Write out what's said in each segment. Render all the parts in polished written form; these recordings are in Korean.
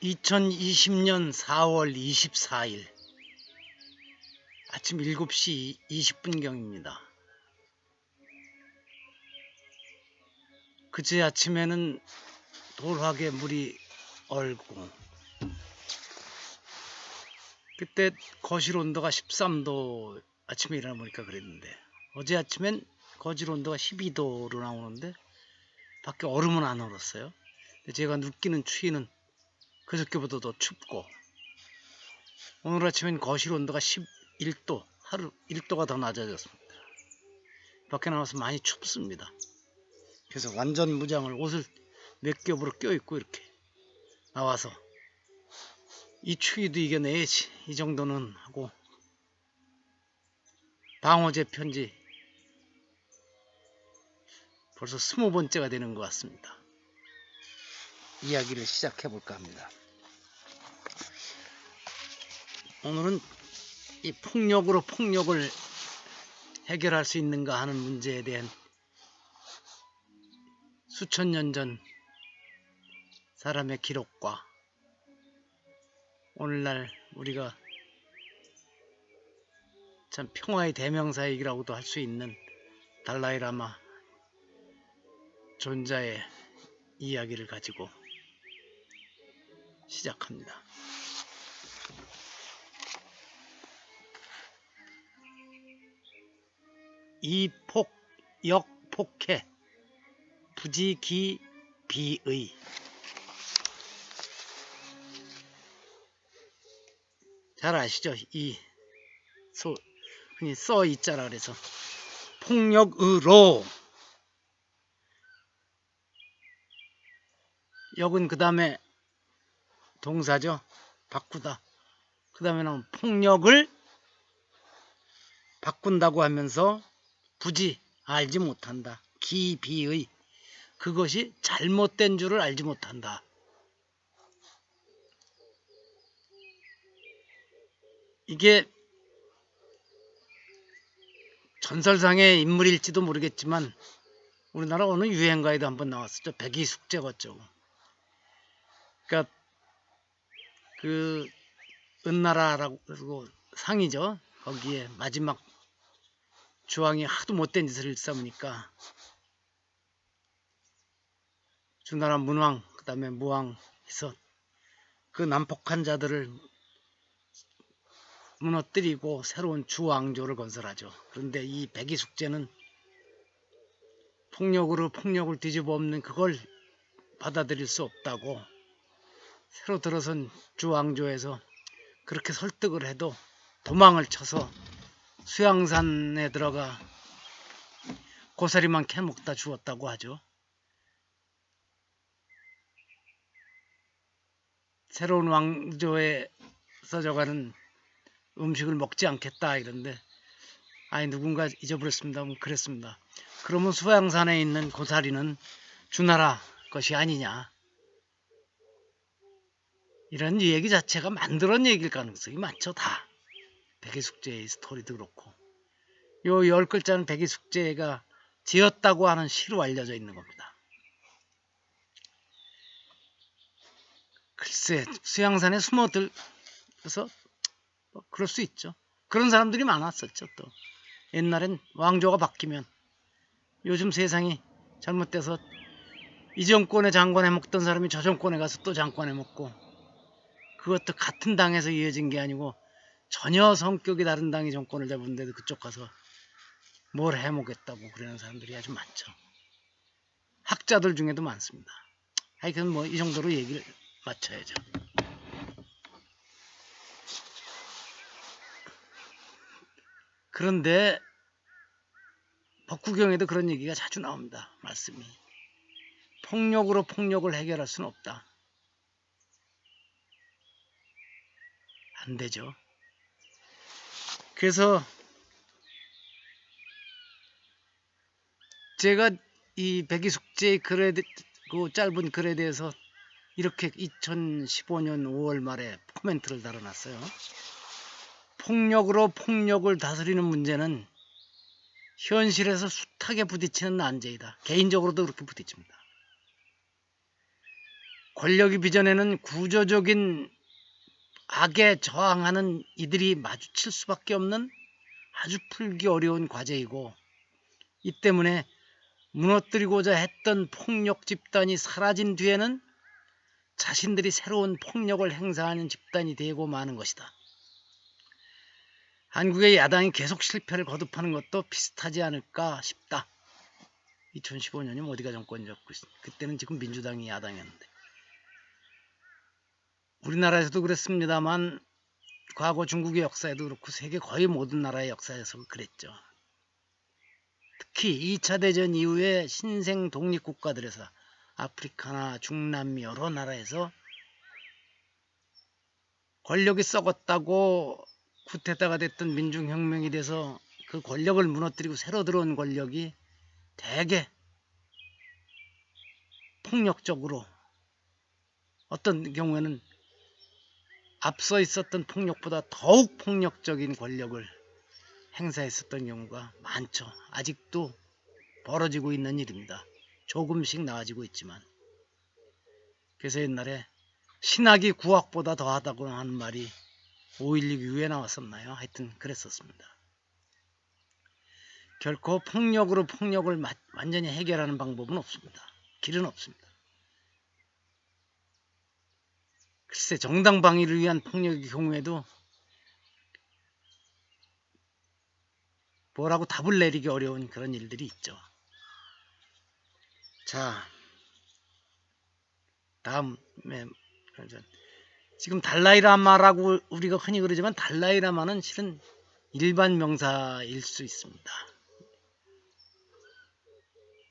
2020년 4월 24일 아침 7시 20분경입니다. 그제 아침에는 돌학에 물이 얼고 그때 거실 온도가 13도 아침에 일어나 보니까 그랬는데, 어제 아침엔 거실 온도가 12도로 나오는데 밖에 얼음은 안 얼었어요. 근데 제가 느끼는 추위는 그저께보다 더 춥고, 오늘 아침엔 거실 온도가 11도, 하루 1도가 더 낮아졌습니다. 밖에 나와서 많이 춥습니다. 그래서 완전 무장을, 옷을 몇 겹으로 껴입고 이렇게 나와서 이 추위도 이겨내야지, 이 정도는 하고, 방어제 편지 벌써 20번째가 되는 것 같습니다. 이야기를 시작해 볼까 합니다. 오늘은 이 폭력으로 폭력을 해결할 수 있는가 하는 문제에 대한 수천 년 전 사람의 기록과 오늘날 우리가 참 평화의 대명사이라고도 할 수 있는 달라이라마 존자의 이야기를 가지고 시작합니다. 이폭, 역폭해, 부지기비의. 잘 아시죠? 흔히 써있자라 그래서 폭력으로, 역은 그 다음에 동사죠. 바꾸다. 그 다음에 나온 폭력을 바꾼다고 하면서 부지, 알지 못한다. 기비의, 그것이 잘못된 줄을 알지 못한다. 이게 전설상의 인물일지도 모르겠지만 우리나라 어느 유행가에도 한번 나왔었죠. 백이숙제였죠. 그러니까 그 은나라라고 상이죠. 거기에 마지막 주왕이 하도 못된 짓을 일삼으니까 주나라 문왕, 그 다음에 무왕 해서 그 난폭한 자들을 무너뜨리고 새로운 주왕조를 건설하죠. 그런데 이 백이숙제는 폭력으로 폭력을 뒤집어 엎는 그걸 받아들일 수 없다고, 새로 들어선 주왕조에서 그렇게 설득을 해도 도망을 쳐서 수양산에 들어가 고사리만 캐먹다 죽었다고 하죠. 새로운 왕조에 써져가는 음식을 먹지 않겠다 이런데, 아니 누군가 잊어버렸습니다. 그랬습니다. 그러면 수양산에 있는 고사리는 주나라 것이 아니냐, 이런 얘기 자체가 만들어낸 얘기일 가능성이 많죠. 다 백이숙제의 스토리도 그렇고, 요 10글자는 백이숙제가 지었다고 하는 시로 알려져 있는 겁니다. 글쎄, 수양산에 숨어들어서 그럴 수 있죠. 그런 사람들이 많았었죠. 또 옛날엔 왕조가 바뀌면, 요즘 세상이 잘못돼서 이 정권에 장관해 먹던 사람이 저 정권에 가서 또 장관해 먹고, 그것도 같은 당에서 이어진 게 아니고 전혀 성격이 다른 당이 정권을 잡은데도 그쪽 가서 뭘 해먹겠다고 그러는 사람들이 아주 많죠. 학자들 중에도 많습니다. 하여튼 뭐 이 정도로 얘기를 마쳐야죠. 그런데 법구경에도 그런 얘기가 자주 나옵니다. 말씀이. 폭력으로 폭력을 해결할 수는 없다. 안 되죠. 그래서 제가 이 백이숙제의 글에, 그 짧은 글에 대해서 이렇게 2015년 5월 말에 코멘트를 달아놨어요. 폭력으로 폭력을 다스리는 문제는 현실에서 숱하게 부딪히는 난제이다. 개인적으로도 그렇게 부딪힙니다. 권력이 빚어내는 구조적인 악에 저항하는 이들이 마주칠 수밖에 없는 아주 풀기 어려운 과제이고, 이 때문에 무너뜨리고자 했던 폭력 집단이 사라진 뒤에는 자신들이 새로운 폭력을 행사하는 집단이 되고 마는 것이다. 한국의 야당이 계속 실패를 거듭하는 것도 비슷하지 않을까 싶다. 2015년이면 어디가 정권 잡고 있습니다. 그때는 지금 민주당이 야당이었는데. 우리나라에서도 그랬습니다만 과거 중국의 역사에도 그렇고 세계 거의 모든 나라의 역사에서 그랬죠. 특히 2차 대전 이후에 신생 독립국가들에서 아프리카나 중남미 여러 나라에서 권력이 썩었다고 쿠데타가 됐던 민중혁명이 돼서 그 권력을 무너뜨리고 새로 들어온 권력이 대개 폭력적으로, 어떤 경우에는 앞서 있었던 폭력보다 더욱 폭력적인 권력을 행사했었던 경우가 많죠. 아직도 벌어지고 있는 일입니다. 조금씩 나아지고 있지만. 그래서 옛날에 신학이 구학보다 더하다고 하는 말이 5.16 이후에 나왔었나요? 하여튼 그랬었습니다. 결코 폭력으로 폭력을 완전히 해결하는 방법은 없습니다. 길은 없습니다. 글쎄, 정당 방위를 위한 폭력의 경우에도 뭐라고 답을 내리기 어려운 그런 일들이 있죠. 자, 다음에 지금 달라이라마라고 우리가 흔히 그러지만 달라이라마는 실은 일반 명사일 수 있습니다.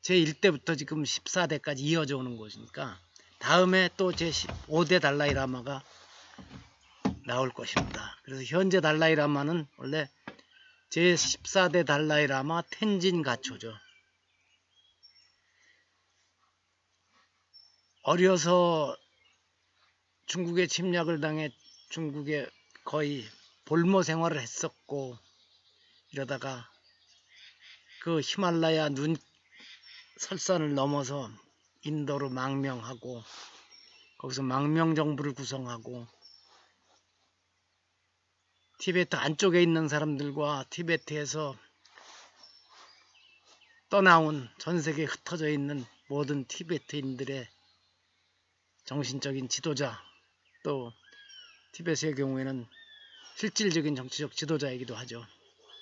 제1대부터 지금 14대까지 이어져 오는 것이니까 다음에 또 제15대 달라이라마가 나올 것입니다. 그래서 현재 달라이라마는 원래 제14대 달라이라마 텐진 가초죠. 어려서 중국의 침략을 당해 중국에 거의 볼모 생활을 했었고, 이러다가 그 히말라야 설산을 넘어서 인도로 망명하고 거기서 망명정부를 구성하고 티베트 안쪽에 있는 사람들과 티베트에서 떠나온 전세계에 흩어져 있는 모든 티베트인들의 정신적인 지도자, 또 티베트의 경우에는 실질적인 정치적 지도자이기도 하죠.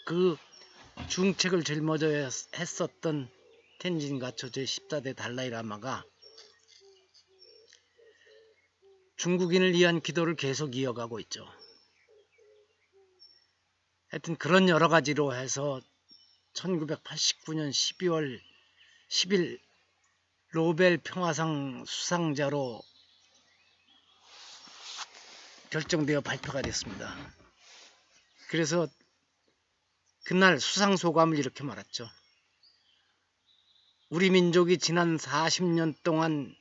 그 중책을 짊어져 했었던 텐진 가초 제14대 달라이라마가 중국인을 위한 기도를 계속 이어가고 있죠. 하여튼 그런 여러 가지로 해서 1989년 12월 10일 노벨 평화상 수상자로 결정되어 발표가 됐습니다. 그래서 그날 수상 소감을 이렇게 말했죠. 우리 민족이 지난 40년 동안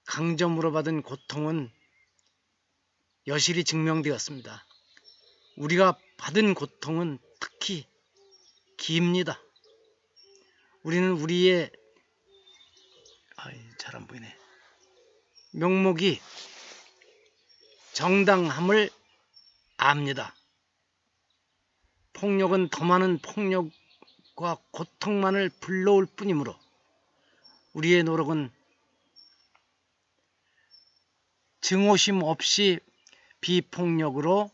강점으로 받은 고통은 여실히 증명되었습니다. 우리가 받은 고통은 특히 깁니다. 우리는 우리의 잘 안 보이네. 명목이 정당함을 압니다. 폭력은 더 많은 폭력과 고통만을 불러올 뿐이므로 우리의 노력은 증오심 없이 비폭력으로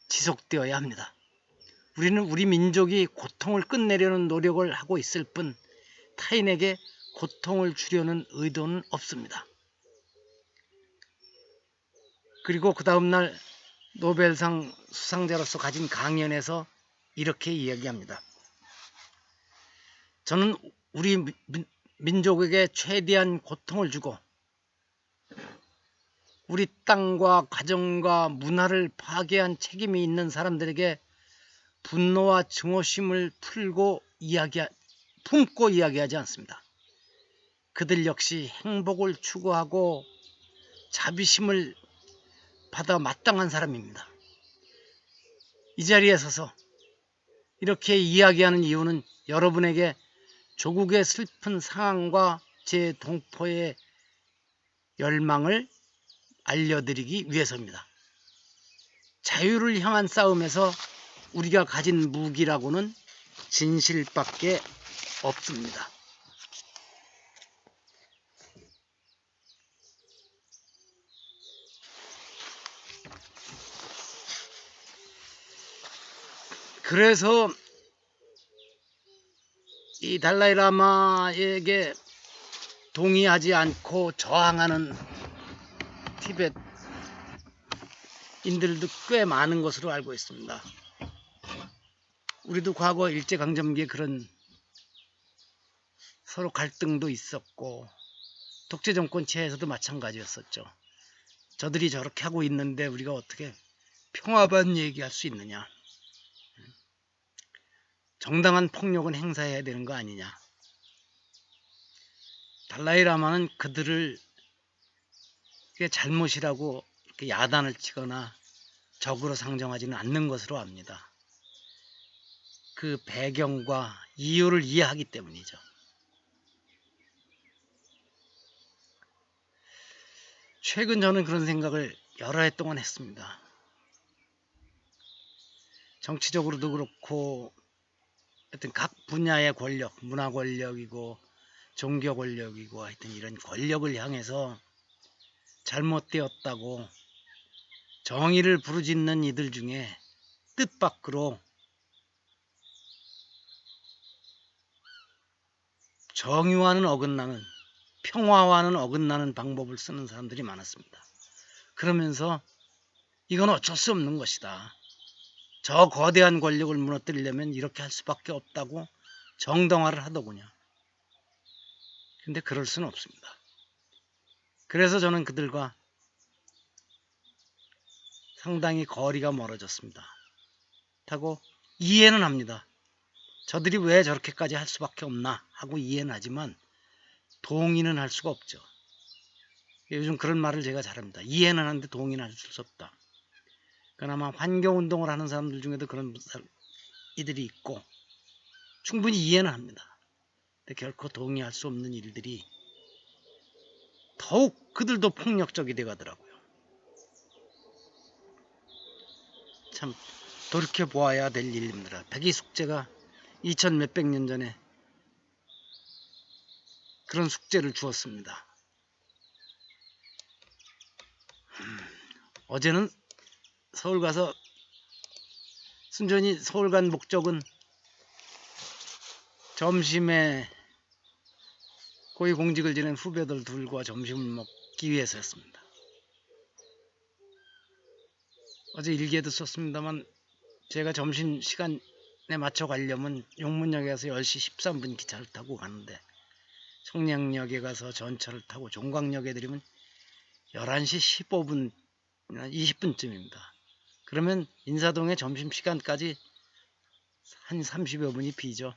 지속되어야 합니다. 우리는 우리 민족이 고통을 끝내려는 노력을 하고 있을 뿐 타인에게 고통을 주려는 의도는 없습니다. 그리고 그 다음날 노벨상 수상자로서 가진 강연에서 이렇게 이야기합니다. 저는 우리 민족에게 최대한 고통을 주고 우리 땅과 가정과 문화를 파괴한 책임이 있는 사람들에게 분노와 증오심을 품고 이야기하지 않습니다. 그들 역시 행복을 추구하고 자비심을 받아 마땅한 사람입니다. 이 자리에 서서 이렇게 이야기하는 이유는 여러분에게 조국의 슬픈 상황과 제 동포의 열망을 알려드리기 위해서입니다. 자유를 향한 싸움에서 우리가 가진 무기라고는 진실밖에 없습니다. 그래서 이 달라이라마에게 동의하지 않고 저항하는 티벳인들도 꽤 많은 것으로 알고 있습니다. 우리도 과거 일제강점기에 그런 서로 갈등도 있었고 독재정권 체에서도 마찬가지였었죠. 저들이 저렇게 하고 있는데 우리가 어떻게 평화반 얘기할 수 있느냐. 정당한 폭력은 행사해야 되는 거 아니냐. 달라이라마는 그들을 잘못이라고 이렇게 야단을 치거나 적으로 상정하지는 않는 것으로 압니다. 그 배경과 이유를 이해하기 때문이죠. 최근 저는 그런 생각을 여러 해 동안 했습니다. 정치적으로도 그렇고 하여튼 각 분야의 권력, 문화 권력이고 종교 권력이고 하여튼 이런 권력을 향해서 잘못되었다고 정의를 부르짖는 이들 중에 뜻밖으로 정의와는 어긋나는, 평화와는 어긋나는 방법을 쓰는 사람들이 많았습니다. 그러면서 이건 어쩔 수 없는 것이다. 저 거대한 권력을 무너뜨리려면 이렇게 할 수밖에 없다고 정당화를 하더군요. 근데 그럴 수는 없습니다. 그래서 저는 그들과 상당히 거리가 멀어졌습니다. 하고 이해는 합니다. 저들이 왜 저렇게까지 할 수밖에 없나 하고 이해는 하지만 동의는 할 수가 없죠. 요즘 그런 말을 제가 잘합니다. 이해는 하는데 동의는 할 수 없다. 그나마 환경운동을 하는 사람들 중에도 그런 이들이 있고 충분히 이해는 합니다. 근데 결코 동의할 수 없는 일들이 더욱 그들도 폭력적이 되가더라고요. 참 돌이켜보아야 될 일입니다. 백이숙제가 2000 몇백 년 전에 그런 숙제를 주었습니다. 어제는 서울 가서 순전히 서울 간 목적은 점심에 고위공직을 지낸 후배들 둘과 점심을 먹기 위해서였습니다. 어제 일기에도 썼습니다만 제가 점심시간에 맞춰 가려면 용문역에 가서 10시 13분 기차를 타고 가는데 청량역에 가서 전철을 타고 종강역에 들이면 11시 15분, 20분쯤입니다. 그러면 인사동에 점심시간까지 한 30여 분이 비죠.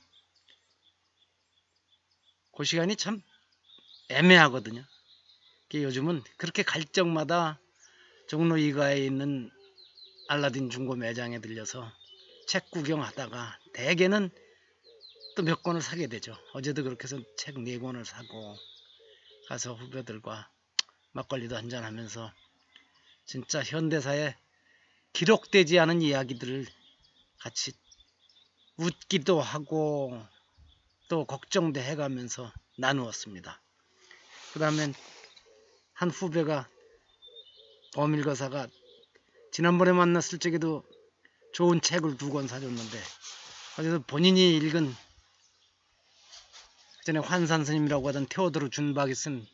그 시간이 참 애매하거든요. 요즘은 그렇게 갈 적마다 종로 2가에 있는 알라딘 중고 매장에 들려서 책 구경하다가 대개는 또 몇 권을 사게 되죠. 어제도 그렇게 해서 책 4권을 사고 가서 후배들과 막걸리도 한잔하면서 진짜 현대사에 기록되지 않은 이야기들을 같이 웃기도 하고 또 걱정도 해가면서 나누었습니다. 그 다음엔 한 후배가 범일거사가 지난번에 만났을 적에도 좋은 책을 2권 사줬는데 어제도 본인이 읽은 전에 환산 스님이라고 하던 테오도르 준박이 쓴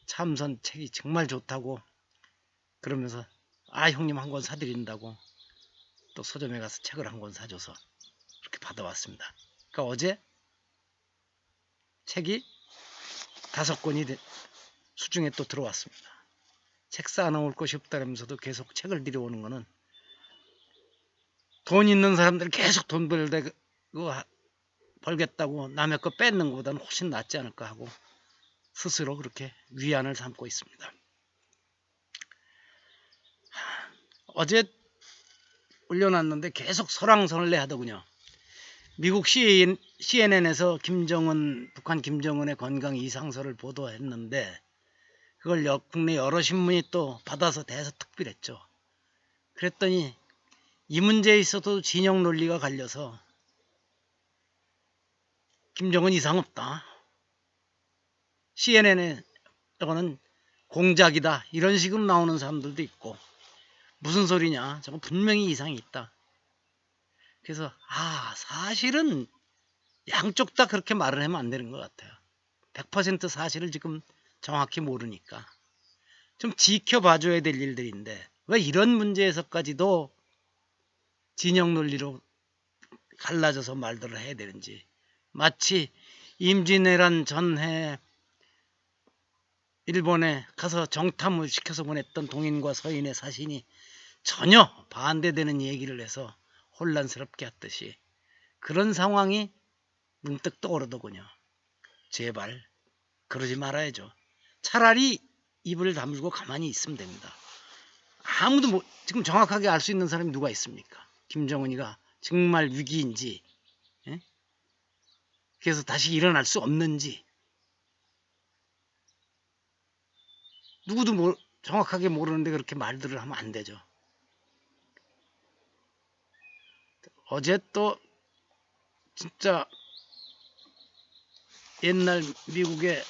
참선 책이 정말 좋다고 그러면서 형님 한 권 사드린다고 또 서점에 가서 책을 한 권 사줘서 그렇게 받아왔습니다. 그러니까 어제 책이 5권이 수중에 또 들어왔습니다. 책 쌓아놓을 것이 없다면서도 계속 책을 들여오는 거는 돈 있는 사람들 계속 돈 벌겠다고 남의 거 뺏는 것보다는 훨씬 낫지 않을까 하고 스스로 그렇게 위안을 삼고 있습니다. 어제 올려놨는데 계속 설왕설래 하더군요. 미국 CNN에서 북한 김정은의 건강 이상설을 보도했는데 그걸 국내 여러 신문이 또 받아서 대서특필했죠. 그랬더니 이 문제에 있어도 진영 논리가 갈려서 김정은 이상 없다. CNN에다가는 공작이다. 이런 식으로 나오는 사람들도 있고 무슨 소리냐. 저거 분명히 이상이 있다. 그래서 사실은 양쪽 다 그렇게 말을 하면 안 되는 것 같아요. 100% 사실을 지금 정확히 모르니까 좀 지켜봐줘야 될 일들인데 왜 이런 문제에서까지도 진영 논리로 갈라져서 말들을 해야 되는지. 마치 임진왜란 전해 일본에 가서 정탐을 시켜서 보냈던 동인과 서인의 사신이 전혀 반대되는 얘기를 해서 혼란스럽게 했듯이 그런 상황이 문득 떠오르더군요. 제발 그러지 말아야죠. 차라리 입을 다물고 가만히 있으면 됩니다. 아무도 지금 정확하게 알 수 있는 사람이 누가 있습니까? 김정은이가 정말 위기인지, 그래서 다시 일어날 수 없는지 누구도 정확하게 모르는데 그렇게 말들을 하면 안 되죠. 어제 또 진짜 옛날 미국의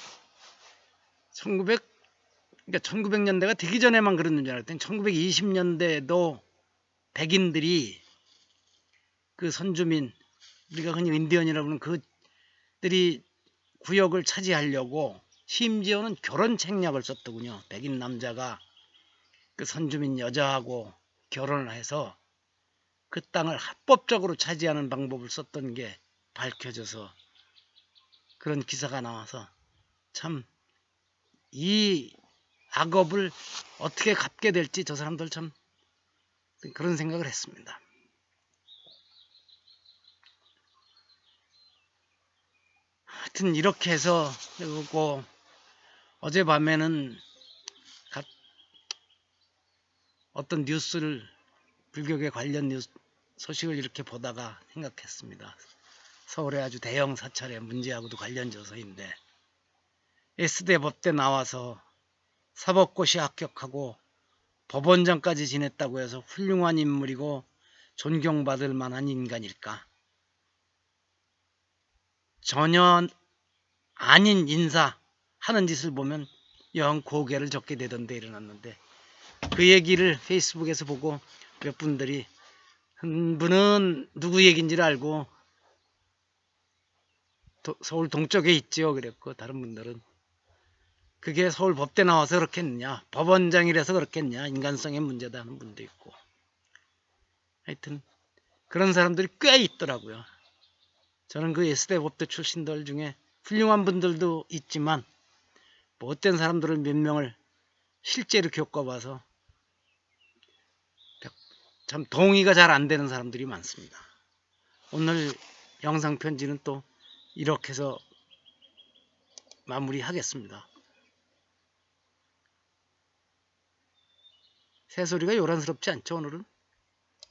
1900년대가 되기 전에만 그랬는 줄 알았더니 1920년대에도 백인들이 그 선주민, 우리가 흔히 인디언이라고 하는 그들이 구역을 차지하려고 심지어는 결혼 책략을 썼더군요. 백인 남자가 그 선주민 여자하고 결혼을 해서 그 땅을 합법적으로 차지하는 방법을 썼던 게 밝혀져서 그런 기사가 나와서 참 이 악업을 어떻게 갚게 될지 저 사람들 참 그런 생각을 했습니다. 하여튼 이렇게 해서 그리고 어젯밤에는 어떤 뉴스를 불교계 관련 소식을 이렇게 보다가 생각했습니다. 서울의 아주 대형 사찰의 문제하고도 관련져서인데 S대 법대 나와서 사법고시 합격하고 법원장까지 지냈다고 해서 훌륭한 인물이고 존경받을 만한 인간일까? 전혀 아닌 인사 하는 짓을 보면 영 고개를 젓게 되던데 일어났는데 그 얘기를 페이스북에서 보고 몇 분들이 한 분은 누구 얘기인지를 알고 서울 동쪽에 있죠 그랬고 다른 분들은 그게 서울 법대 나와서 그렇겠냐 법원장이라서 그렇겠냐 인간성의 문제다 하는 분도 있고 하여튼 그런 사람들이 꽤 있더라고요. 저는 그 S대 법대 출신들 중에 훌륭한 분들도 있지만 못된 사람들을 몇 명을 실제로 겪어봐서 참 동의가 잘 안 되는 사람들이 많습니다. 오늘 영상 편지는 또 이렇게 해서 마무리하겠습니다. 새소리가 요란스럽지 않죠 오늘은?